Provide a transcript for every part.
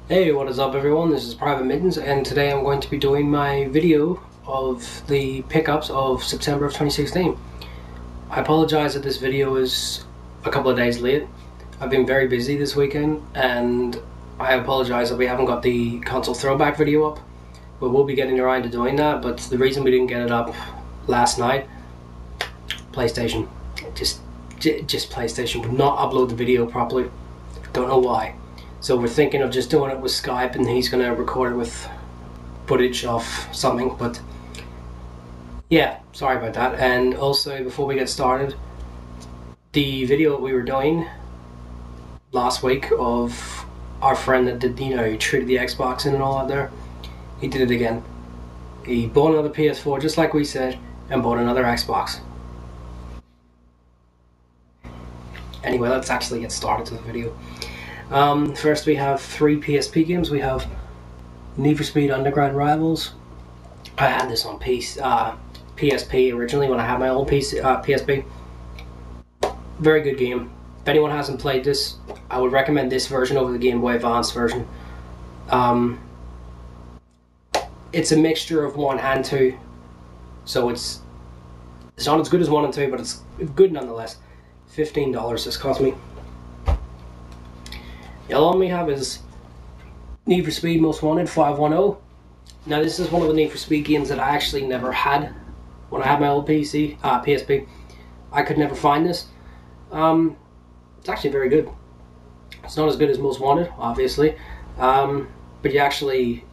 Hey, what is up everyone? This is PvT-Mitten's and today I'm going to be doing my video of the pickups of September of 2016. I apologize that this video is a couple of days late. I've been very busy this weekend and I apologize that we haven't got the console throwback video up, but we'll be getting around to doing that. But the reason we didn't get it up last night, PlayStation. Just PlayStation would not upload the video properly. Don't know why. So we're thinking of just doing it with Skype and he's going to record it with footage of something, but yeah, sorry about that. And also, before we get started, the video we were doing last week of our friend that did, he treated the Xbox in and all that there, he did it again. He bought another PS4 just like we said and bought another Xbox. Anyway, let's actually get started to the video. First we have 3 PSP games. We have Need for Speed Underground Rivals. I had this on PSP originally when I had my old PSP. Very good game. If anyone hasn't played this, I would recommend this version over the Game Boy Advance version. It's a mixture of 1 and 2, so it's not as good as 1 and 2, but it's good nonetheless. $15 this cost me. The other one we have is Need for Speed Most Wanted 510. Now this is one of the Need for Speed games that I actually never had when I had my old PSP. I could never find this. It's actually very good. It's not as good as Most Wanted, obviously, but you actually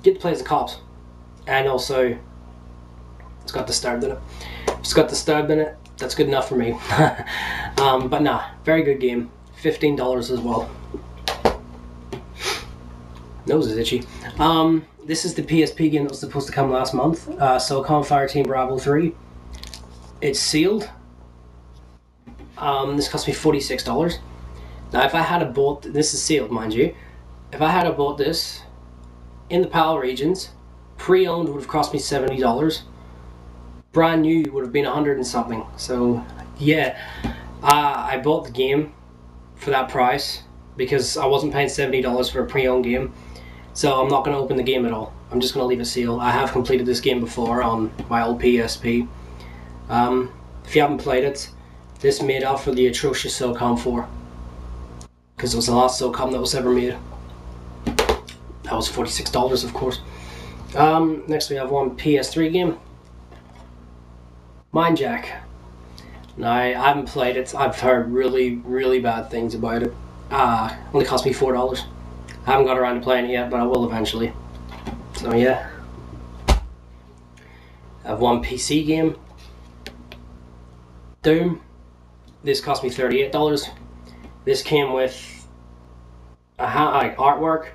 get to play as the cops, and also it's got Disturbed in it. If it's got Disturbed in it, that's good enough for me. But nah, very good game. $15 as well. Nose is itchy. This is the PSP game that was supposed to come last month. SOCOM Fireteam Bravo 3. It's sealed. This cost me $46. Now if I had bought, this is sealed mind you, if I had bought this in the PAL regions, pre-owned would have cost me $70. Brand new would have been 100 and something. So yeah, I bought the game for that price because I wasn't paying $70 for a pre-owned game, so I'm not going to open the game at all. I'm just going to leave it sealed. I have completed this game before on my old PSP. If you haven't played it, this made up for the atrocious SOCOM 4, because it was the last SOCOM that was ever made. That was $46 of course. Next we have one PS3 game, Mindjack. Now, I haven't played it. I've heard really bad things about it. Only cost me $4. I haven't got around to playing it yet, but I will eventually. So yeah. I have one PC game, Doom. This cost me $38. This came with artwork,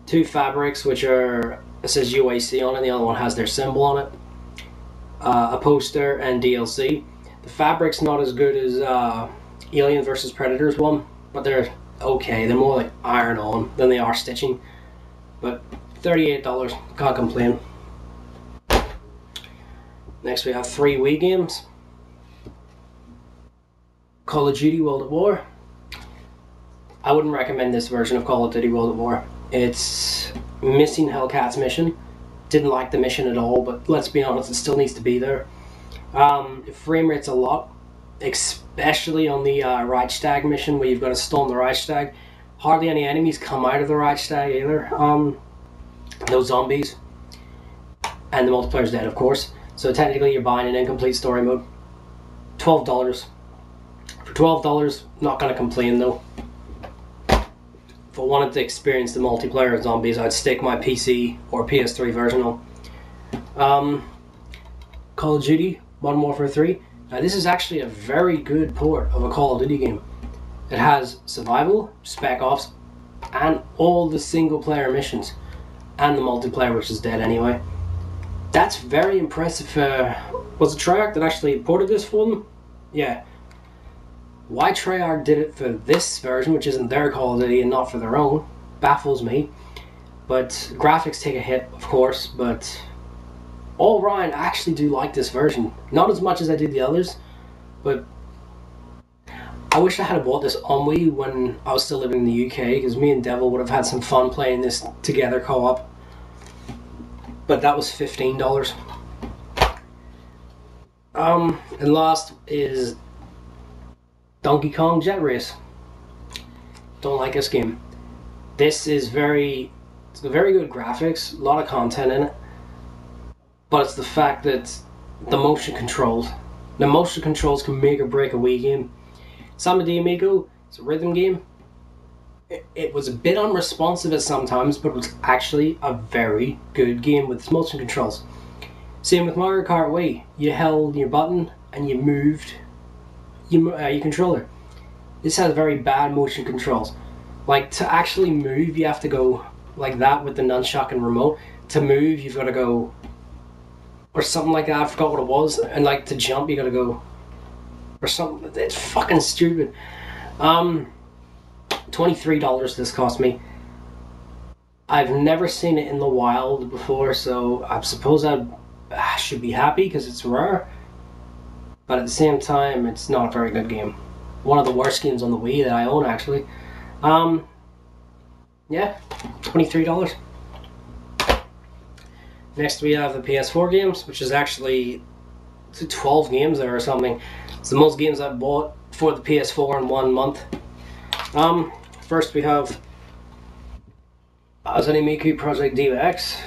2 fabrics, which are, it says UAC on it, the other one has their symbol on it, a poster, and DLC. The fabric's not as good as Alien vs Predators one, but they're okay. They're more like iron-on than they are stitching. But $38, can't complain. Next we have 3 Wii games. Call of Duty World at War. I wouldn't recommend this version of Call of Duty World at War. It's missing Hellcat's mission. Didn't like the mission at all, but let's be honest, it still needs to be there. Frame rate's a lot, especially on the Reichstag mission where you've got to storm the Reichstag. Hardly any enemies come out of the Reichstag either. Those zombies. And the multiplayer's dead, of course. So technically you're buying an incomplete story mode. $12. For $12, not going to complain though. If I wanted to experience the multiplayer of zombies, I'd stick my PC or PS3 version on. Call of Duty Modern Warfare 3. Now this is actually a very good port of a Call of Duty game. It has survival, spec ops, and all the single player missions, and the multiplayer, which is dead anyway. That's very impressive. Was it Treyarch that actually ported this for them? Yeah. Why Treyarch did it for this version, which isn't their Call of Duty and not for their own, baffles me. But graphics take a hit, of course, but all round, I actually do like this version. Not as much as I did the others, but I wish I had bought this on Wii when I was still living in the UK, because me and Devil would have had some fun playing this together co-op. But that was $15. And last is Donkey Kong Jet Race. Don't like this game. This is very good graphics, a lot of content in it, but it's the fact that the motion controls can make or break a Wii game. Sama de Amigo, it's a rhythm game. It was a bit unresponsive at sometimes, but it was actually a very good game with its motion controls. Same with Mario Kart Wii. You held your button and you moved your controller. This has very bad motion controls. Like, to actually move, you have to go like that with the nunchuck and remote. To move, you've got to go, or something like that. I forgot what it was. And like to jump, you got to go, or something. It's fucking stupid. $23 this cost me. I've never seen it in the wild before, so I suppose I should be happy because it's rare. But at the same time, it's not a very good game. One of the worst games on the Wii that I own, actually. Yeah, $23. Next we have the PS4 games, which is actually 12 games there or something. It's the most games I've bought for the PS4 in 1 month. First we have Azanimiku Project Diva X.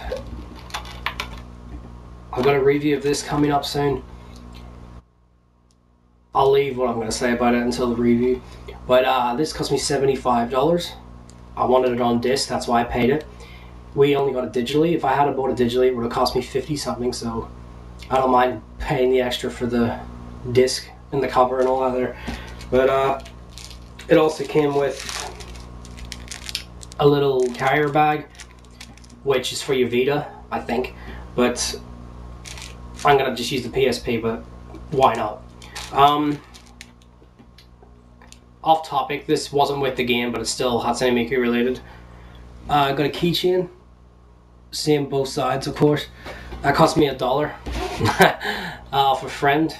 I've got a review of this coming up soon. I'll leave what I'm going to say about it until the review. But this cost me $75. I wanted it on disc, that's why I paid it. We only got it digitally. If I had bought it digitally, it would have cost me 50 something, so I don't mind paying the extra for the disc and the cover and all that there. But it also came with a little carrier bag, which is for your Vita, I think. But I'm going to just use the PSP, but why not? Off topic, this wasn't with the game, but it's still Hatsune Miku related. I got a keychain, same both sides of course. That cost me $1. Off a friend,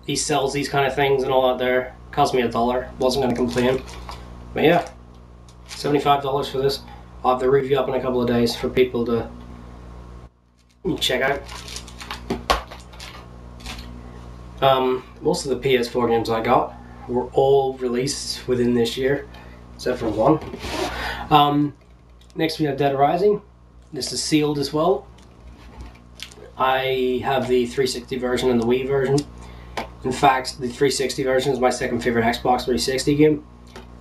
he sells these kind of things and all that there. Cost me $1, wasn't going to complain. But yeah, $75 for this. I'll have the review up in a couple of days for people to check out. Most of the PS4 games I got were all released within this year, except for one. Next we have Dead Rising. This is sealed as well. I have the 360 version and the Wii version. In fact, the 360 version is my second favorite Xbox 360 game.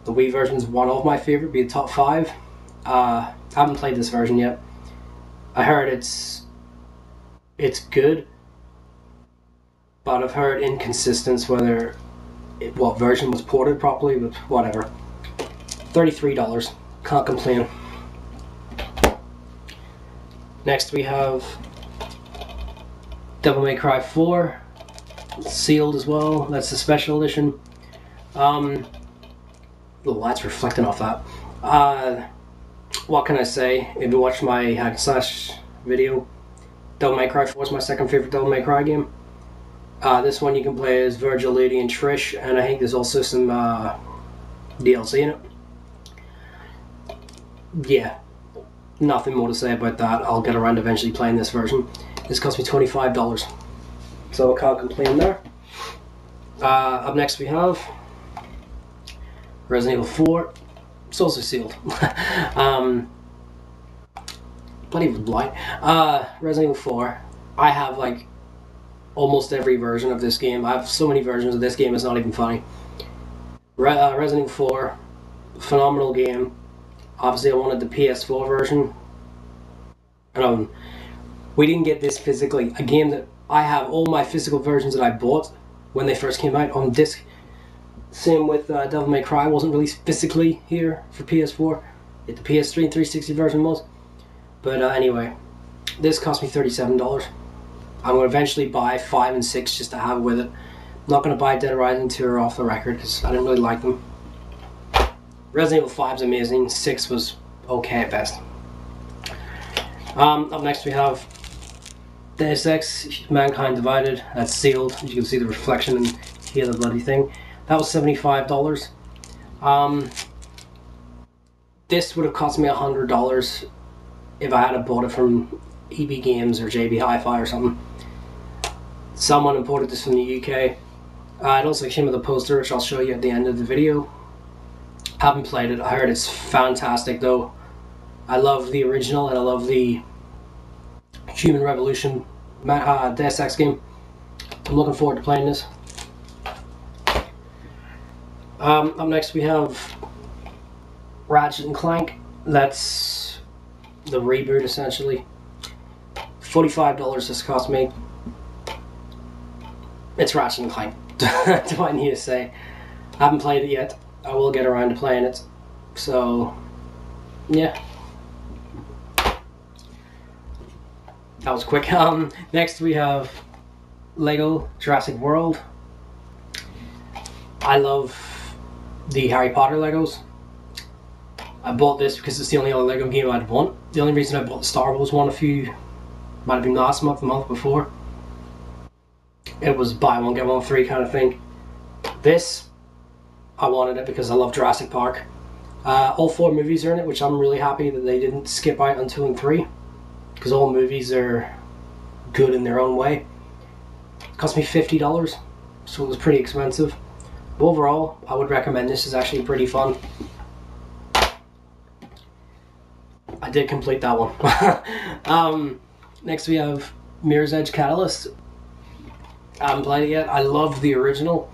The Wii version is one of my favorite, be a top 5. I haven't played this version yet. I heard it's good, but I've heard inconsistent whether what version was ported properly, but whatever. $33, can't complain. Next we have Devil May Cry 4, it's sealed as well. That's the special edition. The light's reflecting off that. What can I say? If you watch my hack and slash video, Devil May Cry 4 is my second favorite Devil May Cry game. This one you can play as Virgil, Lady, and Trish, and I think there's also some DLC in it. Yeah, nothing more to say about that. I'll get around eventually playing this version. This cost me $25, so I can't complain there. Up next we have Resident Evil 4. It's also sealed. Bloody blight. Resident Evil 4. I have like almost every version of this game. I have so many versions of this game, it's not even funny. Resident Evil 4, phenomenal game. Obviously I wanted the PS4 version. We didn't get this physically. A game that I have all my physical versions that I bought when they first came out on disc. Same with Devil May Cry, wasn't released physically here for PS4. The PS3 and 360 version was. But anyway, this cost me $37. I'm going to eventually buy 5 and 6 just to have with it. I'm not going to buy Dead Rising 2 or off the record because I didn't really like them. Resident Evil 5 is amazing, 6 was okay at best. Up next we have Deus Ex Mankind Divided. That's sealed. As you can see the reflection and hear the bloody thing. That was $75. This would have cost me $100 if I had bought it from EB Games or JB Hi-Fi or something. Someone imported this from the UK. It also came with a poster, which I'll show you at the end of the video. Haven't played it. I heard it's fantastic though. I love the original and I love the Human Revolution Deus Ex game. I'm looking forward to playing this. Up next we have Ratchet & Clank. That's the reboot essentially. $45 this cost me. It's Ratchet & Clank. Do I need to say? I haven't played it yet. I will get around to playing it. So, yeah. That was quick. Next we have Lego Jurassic World. I love the Harry Potter Legos. I bought this because it's the only other Lego game I'd want. The only reason I bought the Star Wars one might have been last month, the month before. It was buy one get one free kind of thing. This, I wanted it because I love Jurassic Park. All 4 movies are in it, which I'm really happy that they didn't skip out on 2 and 3, because all movies are good in their own way. It cost me $50, so it was pretty expensive. But overall, I would recommend this. Is actually pretty fun. I did complete that one. Next we have Mirror's Edge Catalyst. I haven't played it yet. I love the original.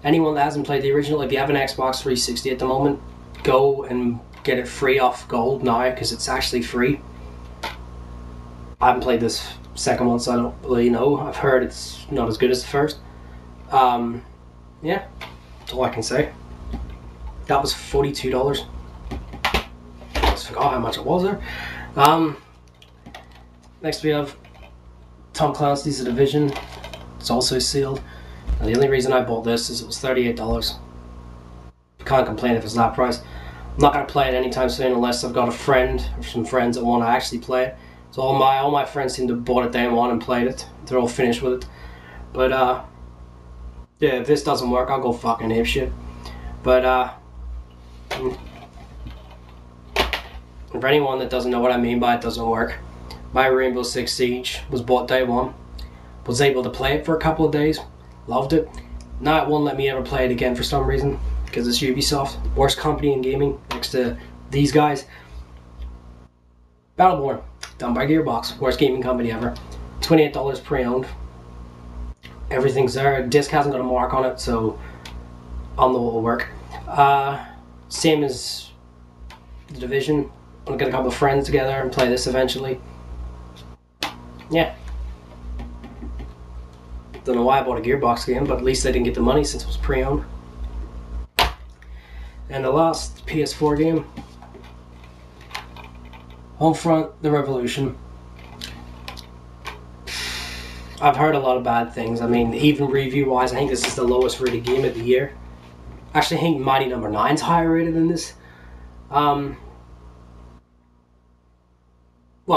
Anyone that hasn't played the original, if you have an Xbox 360 at the moment, go and get it free off Gold now, because it's actually free. I haven't played this second one, so I don't really know. I've heard it's not as good as the first. Yeah, that's all I can say. That was $42. I just forgot how much it was there. Next we have Tom Clancy's The Division. It's also sealed. And the only reason I bought this is it was $38. Can't complain if it's that price. I'm not going to play it anytime soon unless I've got a friend or some friends that want to actually play it. So all my friends seem to have bought it day one and played it. They're all finished with it. But yeah, if this doesn't work, I'll go fucking apeshit. But for anyone that doesn't know what I mean by it doesn't work, my Rainbow Six Siege was bought day one. Was able to play it for a couple of days. Loved it. Now it won't let me ever play it again for some reason, because it's Ubisoft. Worst company in gaming next to these guys. Battleborn, done by Gearbox. Worst gaming company ever. $28 pre-owned. Everything's there. Disc hasn't got a mark on it, so I'll know it will work. Same as The Division. I'm gonna get a couple of friends together and play this eventually. Yeah. Don't know why I bought a Gearbox game, but at least I didn't get the money since it was pre-owned. And the last PS4 game, Homefront: The Revolution. I've heard a lot of bad things. I mean, even review-wise, I think this is the lowest rated game of the year. Actually, I think Mighty No. 9's higher rated than this. What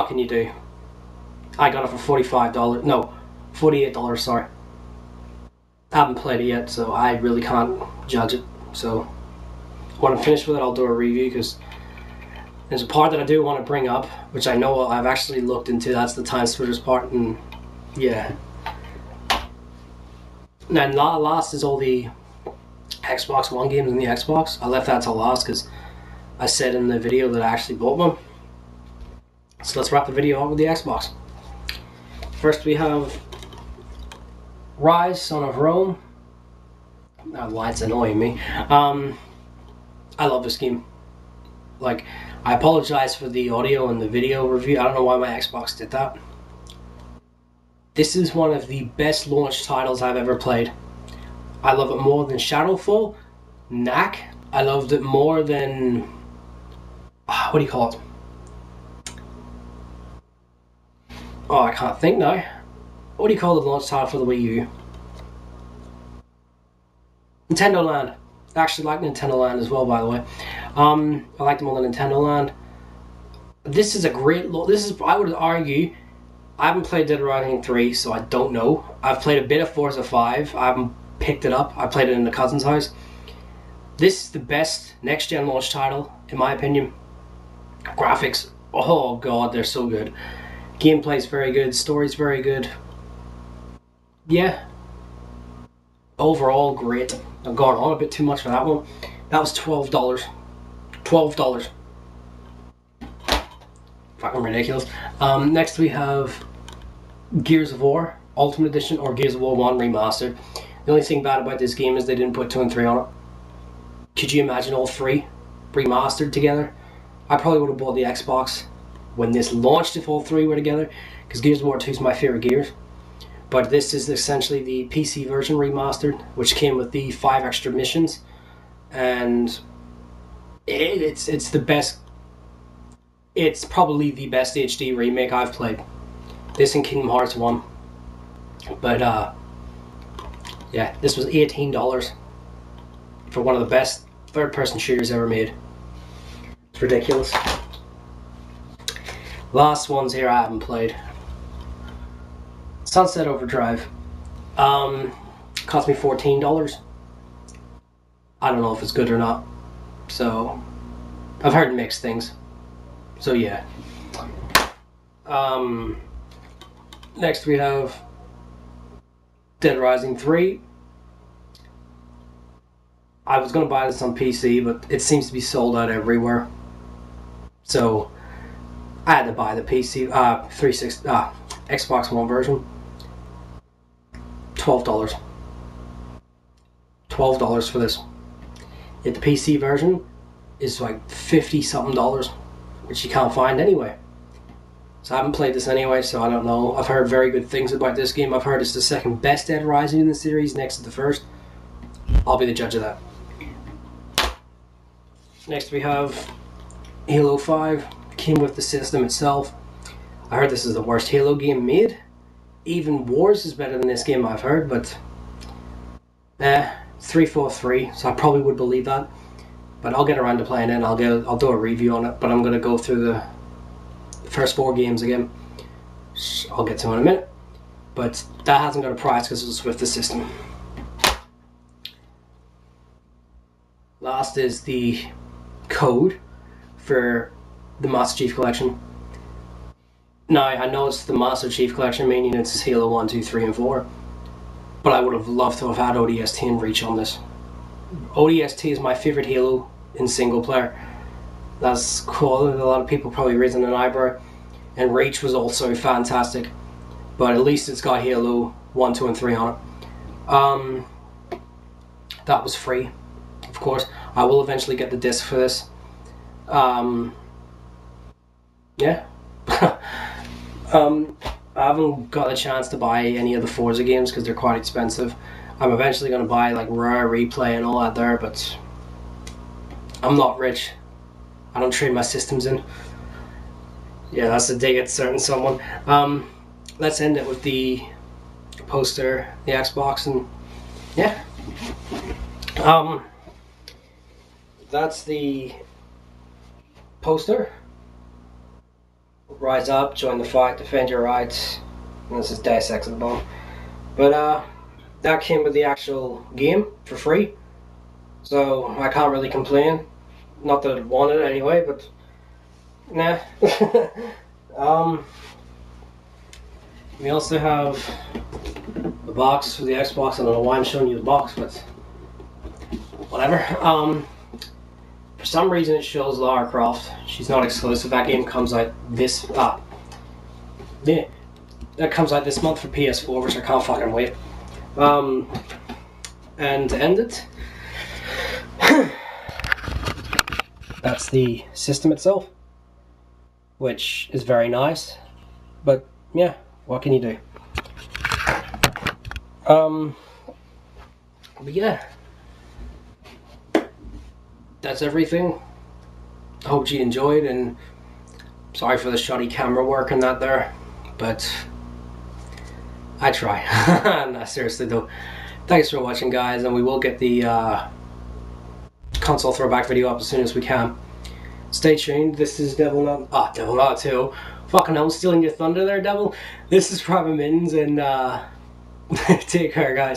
can you do? I got it for $45. No, $48, sorry. I haven't played it yet, so I really can't judge it. So when I'm finished with it, I'll do a review, because there's a part that I do want to bring up, which I know I've actually looked into. That's the time splitters part, and yeah. And then last is all the Xbox One games in the Xbox. I left that till last because I said in the video that I actually bought one. So let's wrap the video up with the Xbox. First we have Rise, Son of Rome. That light's annoying me. I love this game. Like, I apologize for the audio and the video review. I don't know why my Xbox did that. This is one of the best launch titles I've ever played. I love it more than Shadowfall, Knack. I loved it more than... what do you call it? Oh, I can't think now. What do you call the launch title for the Wii U? Nintendo Land. I actually like Nintendo Land as well, by the way. I like them more than Nintendo Land. This is a great... I would argue... I haven't played Dead Rising 3, so I don't know. I've played a bit of Forza 5. I haven't picked it up. I played it in the cousin's house. This is the best next-gen launch title, in my opinion. Graphics, oh god, they're so good. Gameplay's very good, story's very good. Yeah. Overall, great. I've gone on a bit too much for that one. That was $12. $12. Fucking ridiculous. Next we have Gears of War Ultimate Edition, or Gears of War 1 Remastered. The only thing bad about this game is they didn't put 2 and 3 on it. Could you imagine all 3 remastered together? I probably would have bought the Xbox when this launched if all 3 were together, because Gears of War 2 is my favorite Gears. But this is essentially the PC version remastered, which came with the 5 extra missions, and it's the best. It's probably the best HD remake I've played. This and Kingdom Hearts 1. But yeah, this was $18 for one of the best third-person shooters ever made. It's ridiculous. Last ones here I haven't played. Sunset Overdrive. Cost me $14. I don't know if it's good or not. So, I've heard mixed things. So yeah. Next we have Dead Rising 3. I was going to buy this on PC, but it seems to be sold out everywhere. So I had to buy the PC, Xbox One version. $12. $12 for this. Yet the PC version is like $50 something, which you can't find anyway. So I haven't played this anyway, so I don't know. I've heard very good things about this game. I've heard it's the second best Dead Rising in the series, next to the first. I'll be the judge of that. Next we have Halo 5. Came with the system itself. I heard this is the worst Halo game made. Even Wars is better than this game, I've heard, but 343, so I probably would believe that. But I'll get around to playing it, and I'll do a review on it, but I'm going to go through the first 4 games again. I'll get to in a minute. But that hasn't got a price because it was with the system. Last is the code for the Master Chief Collection. Now, I know it's the Master Chief Collection, meaning it's Halo 1, 2, 3, and 4. But I would have loved to have had ODST and Reach on this. ODST is my favorite Halo in single player. That's cool. A lot of people probably raising an eyebrow. And Reach was also fantastic. But at least it's got Halo 1, 2, and 3 on it. That was free, of course. I will eventually get the disc for this. Yeah. I haven't got a chance to buy any of the Forza games because they're quite expensive. I'm eventually going to buy like Rare Replay and all that there, but I'm not rich. I don't trade my systems in. Yeah, that's a dig at certain someone. Let's end it with the poster, the Xbox, and yeah. That's the poster. Rise up, join the fight, defend your rights. And this is Deus Ex at the bottom. But that came with the actual game for free. So I can't really complain. Not that I wanted it anyway, but nah. We also have the box for the Xbox. I don't know why I'm showing you the box, but whatever. For some reason it shows Lara Croft. She's not exclusive. That game comes out this yeah, that comes out this month for PS4, which I can't fucking wait. And to end it, that's the system itself, which is very nice. But yeah, what can you do? But yeah, that's everything. I hope you enjoyed, and sorry for the shoddy camera work and that there, but I try. No, seriously though. Thanks for watching, guys, and we will get the console throwback video up as soon as we can. Stay tuned. This is Devil Not 2. Fucking hell, I'm stealing your thunder there, Devil. This is PvT-Mitten's, and take care, guys.